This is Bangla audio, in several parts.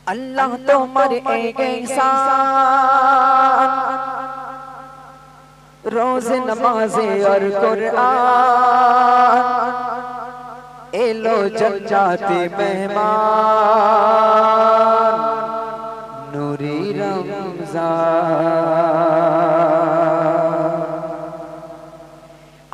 अल्लाह तुम्हारे एक एहसान रोज नमाज़े और कुरान एलो जन्नती मेहमान नूरी रमज़ान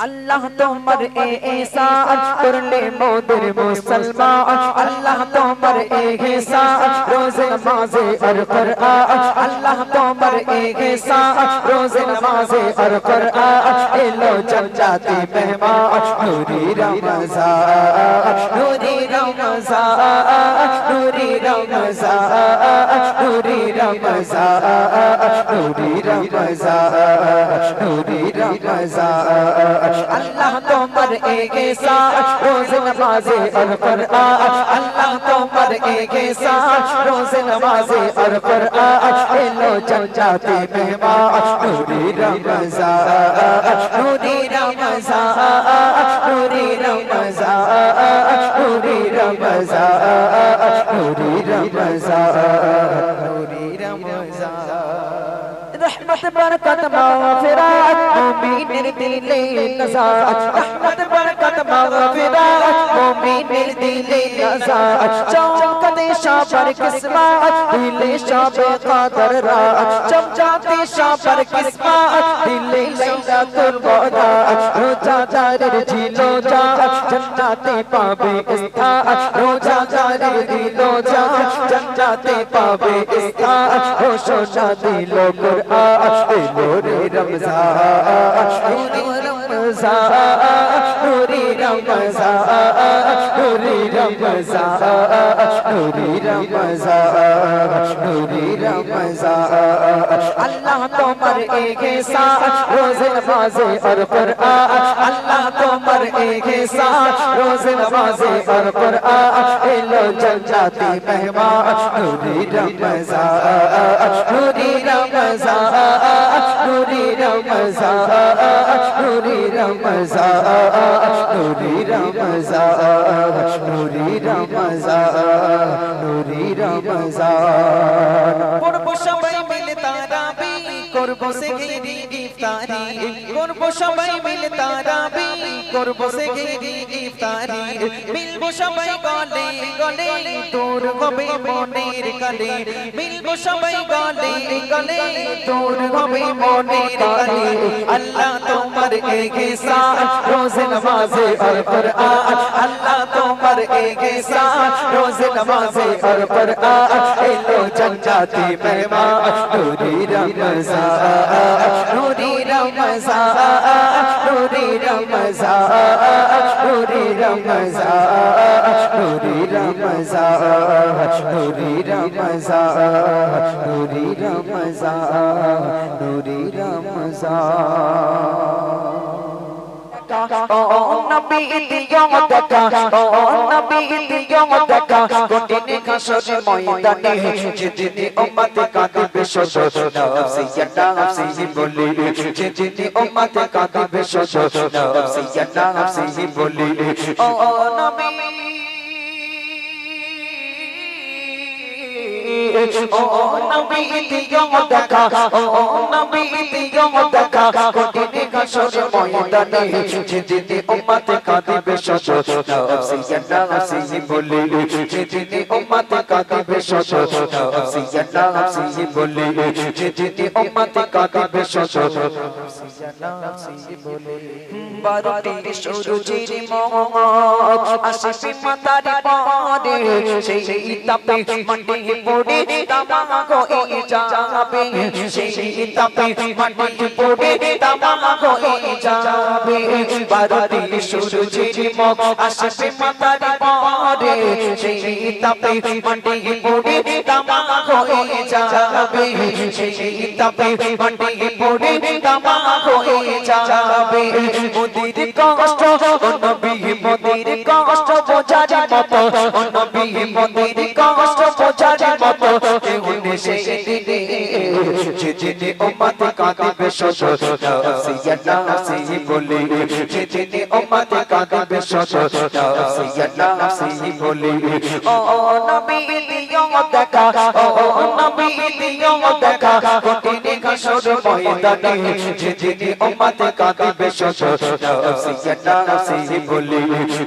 अल्लाह तुम्हार एहसान कर ले मोदर मुसलमान अल्लाह तुम्हार एहसान रोज़ नमाज़े और कुरान अल्लाह तुम्हार एहसान रोज़ नमाज़े और कुरान एलो जन्नती मेहमान नूरी रमज़ान नूरी रमज़ान नूरी रमज़ान नूरी रमज़ान नूरी रमज़ान नूरी रमज़ान अल्लाह तुम्हार एहसान रोज़ नमाज़े और कुरान अल्लाह तुम्हार एहसान रोज़ नमाज़े और कुरान एलो जन्नती मेहमान नूरी रमज़ान नूरी रमज़ान नूरी रमज़ान नूरी रमज़ान नूरी रमज़ान नूरी रमज़ान रहमत बरकत मग़फ़िरत मोमिन दिले नज़ात रहमत बरकत मग़फ़िरत मोमिन दिले नज़ात चमकते शाबर किस्मत दिले शाबे क़दर रात चमकते शाबर किस्मत दिले लैलतुल बरात रोज़ादार दिलो जा जन्नते पावे स्थान रोज़ादार दिलो जा जन्नते पावे स्थान होशो ना दिलो नूरी रमज़ान नूरी रमज़ान नूरी रमज़ान नूरी रमज़ान नूरी रमज़ान नूरी रमज़ान अल्लाह तुम्हार एहसान रोज़ नमाज़े और कुरान अल्लाह तुम्हार एहसान रोज़ नमाज़े और कुरान एलो जन्नती मेहमान नूरी रमज़ान नूरी रमज़ान नूरी रमज़ान नूरी रमज़ान नूरी रमज़ान नूरी रमज़ान नूरी रमज़ान করব সবাই মিলে তারাবি করব সেহরি ইফতারি করব সবাই মিলে তারাবি করব সেহরি ইফতারি মিলব সবাই গলে গলে তোর হবে মনের কালে মিলব সবাই গলে গলে তোর হবে মনের কালে আল্লাহ তোমার এহসান রোজ নামাজে আর কুরআন আল্লাহ তোমার এহসান রোজ নামাজে আর কুরআন এলো জন্নতি মেহমান নূরি রমज़ान नूरी रमज़ान नूरी रमज़ान नूरी रमज़ान नूरी रमज़ान नूरी रमज़ान नूरी रमज़ान नूरी रमज़ान नबी दियो दका नबी दियो दका कोटिने खसर मयदाने जितनी उम्मत कादिब शोशो नफ्सी या नफ्सी बोली जितनी उम्मत कादिब शोशो नफ्सी या नफ्सी बोली ओ नबी ओ नबी दियो दका ओ नबी दियो दका कोटिने खसर मयदाने जितनी उम्मत कादिब शोशो नफ्सी या नफ्सी बोली जितनी उम्मत कादिब शोशो नफ्सी या नफ्सी बोली जितनी उम्मत कादिब शोशो नफ्सी या नफ्सी बोली बारुटी सूरजेर मौत आसिफे मातार पारे সেই তাপে মাটি পড়ে তামাগো এই যাবে সেই তাপে মাটি পড়ে তামাগো এই যাবে বারুটি সূরজের মুখ আসবে মাতার পারে সেই তাপে মাটি পড়ে তামাগো এই যাবে সেই তাপে মাটি পড়ে তামাগো এই যাবে মোদের কষ্ট নবী মোদের কষ্ট বোঝার মতো নবী মোদের কষ্ট বোঝার মতো সেই দিনে যেদিনে উম্মত কাঁদবে শত নাফসি ইয়া নাফসি বলে যেদিনে উম্মত কাঁদবে শত নাফসি ইয়া নাফসি বলে ও নবী দিও দেখা ও নবী দিও দেখা কঠিন হাসর ময়দানে যেদিনে উম্মত কাঁদবে শত নাফসি ইয়া নাফসি বলে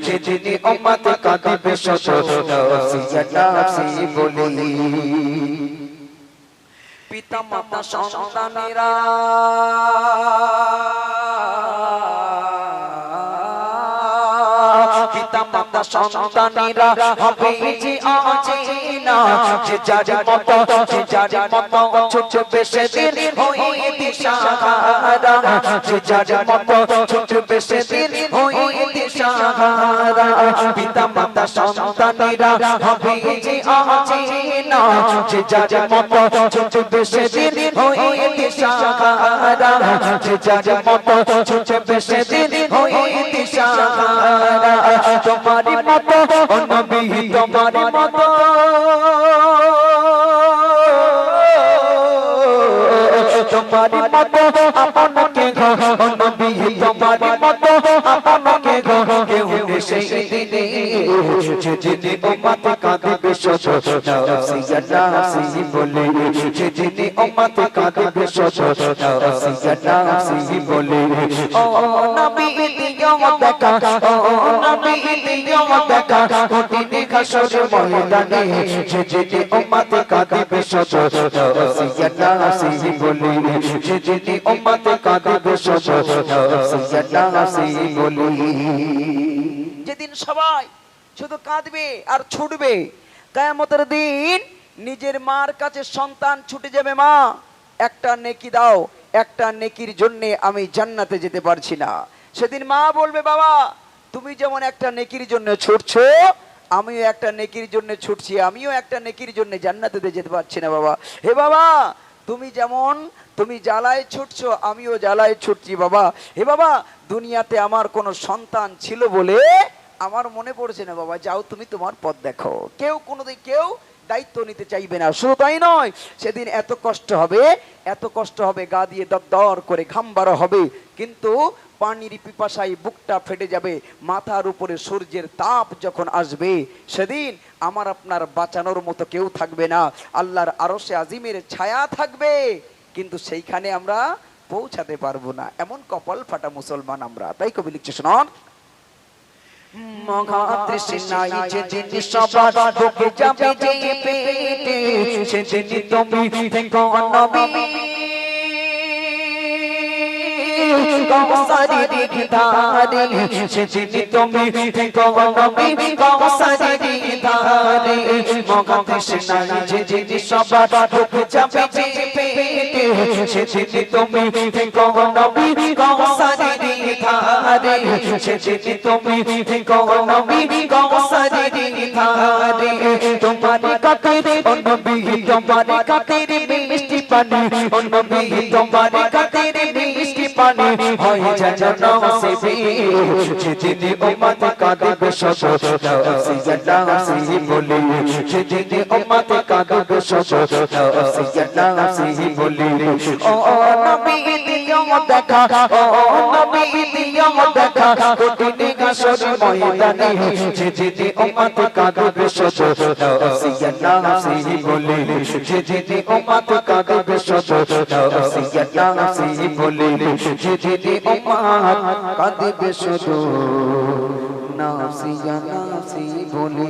যেদিনে উম্মত কাঁদবে শত নাফসি ইয়া নাফসি বলে পিতা মাতা সন্তানেরা পিতা মাতা সন্তানেরা হবে যে অচেনা যে যার মত যে যার মত ছোট বেশে দিন হয়ে দিশাহারা যে যার মত ছোট বেশে দিন হয়ে দিশাহারা পিতা মাতা সন্তানেরা হবে যে অচেনা যে যার মত ছোট বেশে দিন হয়ে দিশাহারা যে যার মত ছোট বেশে দিন হয়ে দিশাহারা তোমারি মত ও নবী তোমারি মত তোমারি মত আপনাকে গো ও নবী তোমারি মত আপনাকে গো কেউ সেই দিনে যেদিনে উম্মত কাঁদবে শত নাফসি ইয়া নাফসি বলে যেদিনে উম্মত কাঁদবে শত নাফসি ইয়া নাফসি বলে ও নবী দিও দেখা ও নবী দিও দেখা কঠিন হাসর ময়দানে যেদিনে উম্মত কাঁদবে শত নাফসি ইয়া নাফসি বলে যেদিনে উম্মত কাঁদবে শত নাফসি ইয়া নাফসি বলে যেদিন সবাই শুধু কাঁদবে আর ছুটবে কিয়ামতের দিন নিজের মার কাছে সন্তান ছুটে যাবে মা একটা নেকি দাও একটা নেকির জন্য আমি জান্নাতে যেতে পারছি না সেদিন মা বলবে বাবা তুমি যেমন একটা নেকির জন্য ছুটছো আমিও একটা নেকির জন্য ছুটছি আমিও একটা নেকির জন্য জান্নাতে যেতে পারছি না বাবা হে বাবা তুমি যেমন তুমি জ্বালায় ছুটছো আমিও জ্বালায় ছুটছি বাবা হে বাবা দুনিয়াতে আমার কোনো সন্তান ছিল বলে আমার মনে পড়ছে না বাবা যাও তুমি তোমার পথ দেখো কেউ কোনোদিন কেউ দায়িত্ব নিতে চাইবে না শুধু তাই নয় সেদিন এত কষ্ট হবে গা দিয়ে দরদর করে ঘাম বার হবে কিন্তু পানির পিপাসায় বুকটা ফেটে যাবে মাথার উপরে সূর্যের তাপ যখন আসবে সেদিন আমার আপনার বাঁচানোর মতো কেউ থাকবে না আল্লাহর আরশে আজিমের ছায়া থাকবে কিন্তু সেইখানে আমরা পৌঁছাতে পারবো না এমন কপাল ফাটা মুসলমান আমরা তাই কবি লিখছে শুনুন মঘা তৃষ্ণায় যেদিন সবার বুকে যাবে যে পেটে সেদিন তুমি থেকো নবী কৌসারি দিগধারে সেদিন তুমি থেকো নবী কৌসারি দিগধারে মঘা তৃষ্ণায় যেদিন সবার বুকে যাবে যে পেটে সেদিন তুমি থেকো নবী কৌসারি দিগধারে সেদিন তুমি থেকো নবী কৌসারি দিগধারে তোমার কাছে ও নবী তোমার কাছে মিষ্টি পানি ও নবী তোমার কাছে মিষ্টি পানি হয় যেন নসিবে যেদিনে উম্মত কাঁদবে শত নাফসি ইয়া নাফসি বলে যেদিনে উম্মত কাঁদবে শত নাফসি ইয়া নাফসি বলে ও নবী দিও দেখা ও নবী দিও দেখা কঠিন হাসর ময়দানে যেদিনে উম্মত কাঁদবে শত নাফসি ইয়া নাফসি বলে যেদিনে উম্মত কাঁদবে শত নাফসি ইয়া নাফসি বলে যেদিনে উম্মত কাঁদবে শত নাফসি ইয়া নাফসি বলে।